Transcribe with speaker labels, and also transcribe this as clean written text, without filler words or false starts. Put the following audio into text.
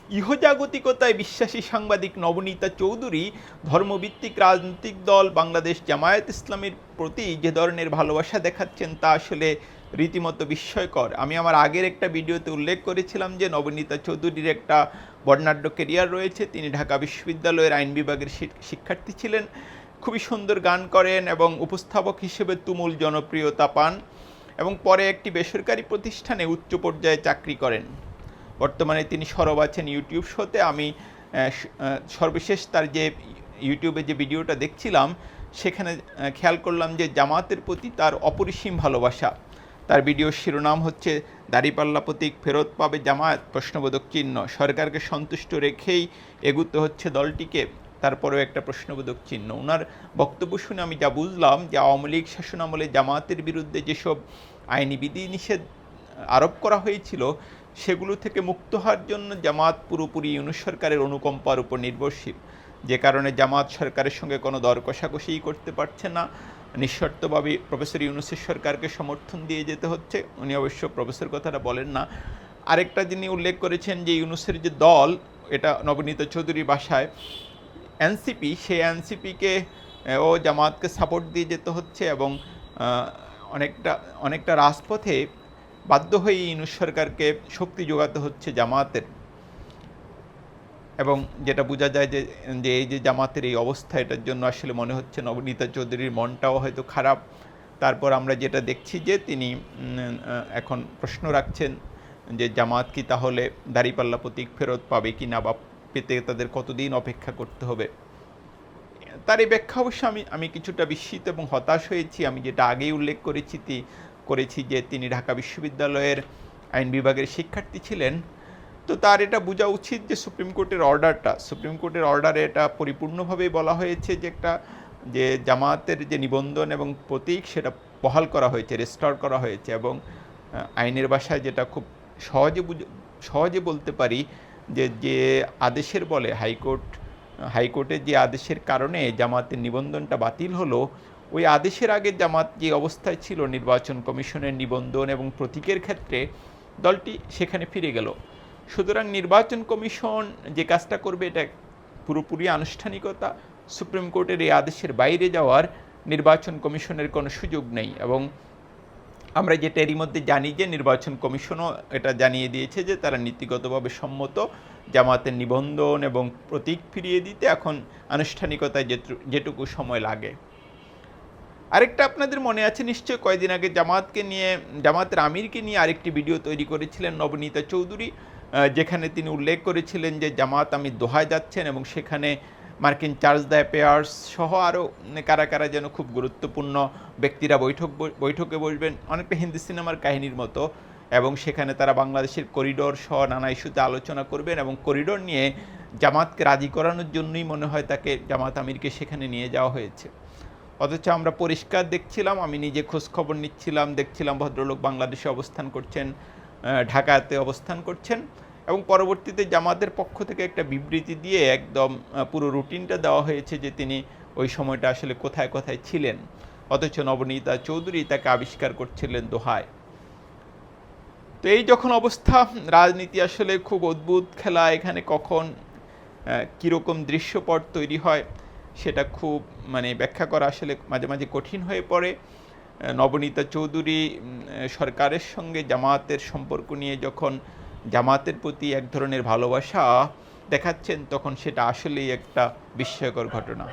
Speaker 1: ইহজাগতিকতায় বিশ্বাসী সাংবাদিক নবনীতা চৌধুরী ধর্মভিত্তিক রাজনৈতিক দল বাংলাদেশ জামায়াত ইসলামের প্রতি যে ধরনের ভালোবাসা দেখাচ্ছেন তা আসলে রীতিমতো বিস্ময়কর। আমি আমার আগের একটা ভিডিওতে উল্লেখ করেছিলাম যে নবনীতা চৌধুরীর একটা বর্ণাঢ্য কেরিয়ার রয়েছে। তিনি ঢাকা বিশ্ববিদ্যালয়ের আইন বিভাগের শিক্ষার্থী ছিলেন, খুবই সুন্দর গান করেন এবং উপস্থাপক হিসেবে তুমুল জনপ্রিয়তা পান এবং পরে একটি বেসরকারি প্রতিষ্ঠানে উচ্চ পর্যায়ে চাকরি করেন। বর্তমানে তিনি সরব আছেন ইউটিউব শোতে। আমি সর্বশেষ তার যে ইউটিউবে যে ভিডিওটা দেখছিলাম সেখানে খেয়াল করলাম যে জামাতের প্রতি তার অপরিসীম ভালোবাসা। তার ভিডিওর শিরোনাম হচ্ছে দাড়িপাল্লা প্রতীক ফেরত পাবে জামায়াত প্রশ্নবোধক চিহ্ন, সরকারকে সন্তুষ্ট রেখেই এগুতে হচ্ছে দলটিকে, তারপরেও একটা প্রশ্নবোধক চিহ্ন। ওনার বক্তব্য শুনে আমি যা বুঝলাম যে আওয়ামী লীগ শাসনামলে জামায়াতের বিরুদ্ধে যেসব আইনি বিধিনিষেধ আরোপ করা হয়েছিল সেগুলো থেকে মুক্ত হওয়ার জন্য জামাত পুরোপুরি ইউনূস সরকারের অনুকম্পার উপর নির্ভরশীল, যে কারণে জামাত সরকারের সঙ্গে কোনো দর কষাকষিই করতে পারছে না। নিঃশর্তভাবে প্রফেসর ইউনূসের সরকারকে সমর্থন দিয়ে যেতে হচ্ছে। উনি অবশ্য প্রফেসর কথাটা বলেন না। আরেকটা যিনি উল্লেখ করেছেন যে ইউনূসের যে দল, এটা নবনীতা চৌধুরীর বাসায় এনসিপি, সেই এনসিপিকে ও জামাতকে সাপোর্ট দিয়ে যেতে হচ্ছে এবং অনেকটা রাজপথে বাধ্য হয়ে ইউনূস সরকারকে শক্তি যোগাতে হচ্ছে জামাতের। এবং যেটা বোঝা যায় যে এই যে জামাতের এই অবস্থা, এটার জন্য আসলে মনে হচ্ছে নবনীতা চৌধুরীর মনটাও হয়তো খারাপ। তারপর আমরা যেটা দেখছি যে তিনি এখন প্রশ্ন রাখছেন যে জামাত কি তাহলে দাড়িপাল্লা প্রতীক ফেরত পাবে কি না, বা পেতে তাদের কতদিন অপেক্ষা করতে হবে। তার এই ব্যাখ্যা অবশ্য আমি কিছুটা বিস্মিত এবং হতাশ হয়েছি। আমি যেটা আগেই উল্লেখ করেছি যে তিনি ঢাকা বিশ্ববিদ্যালয়ের আইন বিভাগের শিক্ষার্থী ছিলেন। তো তার এটা বোঝা উচিত যে সুপ্রিম কোর্টের অর্ডারে এটা পরিপূর্ণভাবেই বলা হয়েছে যে জামাতের যে নিবন্ধন এবং প্রতীক সেটা বহাল করা হয়েছে, রেস্টোর করা হয়েছে। এবং আইনের ভাষায় যেটা খুব সহজে বলতে পারি যে আদেশের বলে হাইকোর্টের যে আদেশের কারণে জামাতের নিবন্ধনটা বাতিল হলো, ওই আদেশের আগে জামাত যে অবস্থায় ছিল নির্বাচন কমিশনের নিবন্ধন এবং প্রতীকের ক্ষেত্রে, দলটি সেখানে ফিরে গেল। সুতরাং নির্বাচন কমিশন যে কাজটা করবে এটা পুরোপুরি আনুষ্ঠানিকতা। সুপ্রিম কোর্টের এই আদেশের বাইরে যাওয়ার নির্বাচন কমিশনের কোনো সুযোগ নেই। এবং আমরা যেটা এরই মধ্যে জানি যে নির্বাচন কমিশনও এটা জানিয়ে দিয়েছে যে তারা নীতিগতভাবে সম্মত জামাতের নিবন্ধন এবং প্রতীক ফিরিয়ে দিতে এখন আনুষ্ঠানিকতায় যেটুকু সময় লাগে। আরেকটা আপনাদের মনে আছে নিশ্চয়, কয়েকদিন আগে জামাতের আমিরকে নিয়ে আরেকটি ভিডিও তৈরি করেছিলেন নবনীতা চৌধুরী, যেখানে তিনি উল্লেখ করেছিলেন যে জামাত আমির দোহায় যাচ্ছেন এবং সেখানে মার্কিন চার্জ দ্য পেয়ার্স সহ আরও কারা কারা যেন খুব গুরুত্বপূর্ণ ব্যক্তিরা বৈঠকে বসবেন, অনেকটা হিন্দি সিনেমার কাহিনীর মতো। এবং সেখানে তারা বাংলাদেশের করিডোর সহ নানা ইস্যুতে আলোচনা করবেন এবং করিডোর নিয়ে জামাতকে রাজি করানোর জন্যই মনে হয় তাকে জামাত আমিরকে সেখানে নিয়ে যাওয়া হয়েছে। অথচ আমরা পরিষ্কার দেখছিলাম, আমি নিজে খোঁজখবর নিচ্ছিলাম, দেখছিলাম ভদ্রলোক বাংলাদেশে অবস্থান করছেন, ঢাকাতে অবস্থান করছেন এবং পরবর্তীতে জামাতের পক্ষ থেকে একটা বিবৃতি দিয়ে একদম পুরো রুটিনটা দেওয়া হয়েছে যে তিনি ওই সময়টা আসলে কোথায় কোথায় ছিলেন। অথচ নবনীতা চৌধুরী তাকে আবিষ্কার করছিলেন দোহায়। তো এই যখন অবস্থা, রাজনীতি আসলে খুব অদ্ভুত খেলা। এখানে কখন কীরকম দৃশ্যপট তৈরি হয় সেটা খুব ব্যাখ্যা করা আসলে মাঝে মাঝে কঠিন হয়ে পড়ে। নবনীতা চৌধুরী সরকারের সঙ্গে জামাতের সম্পর্ক নিয়ে যখন জামাতের প্রতি এক ধরনের ভালোবাসা দেখাচ্ছেন, তখন সেটা আসলেই একটা বিস্ময়কর ঘটনা।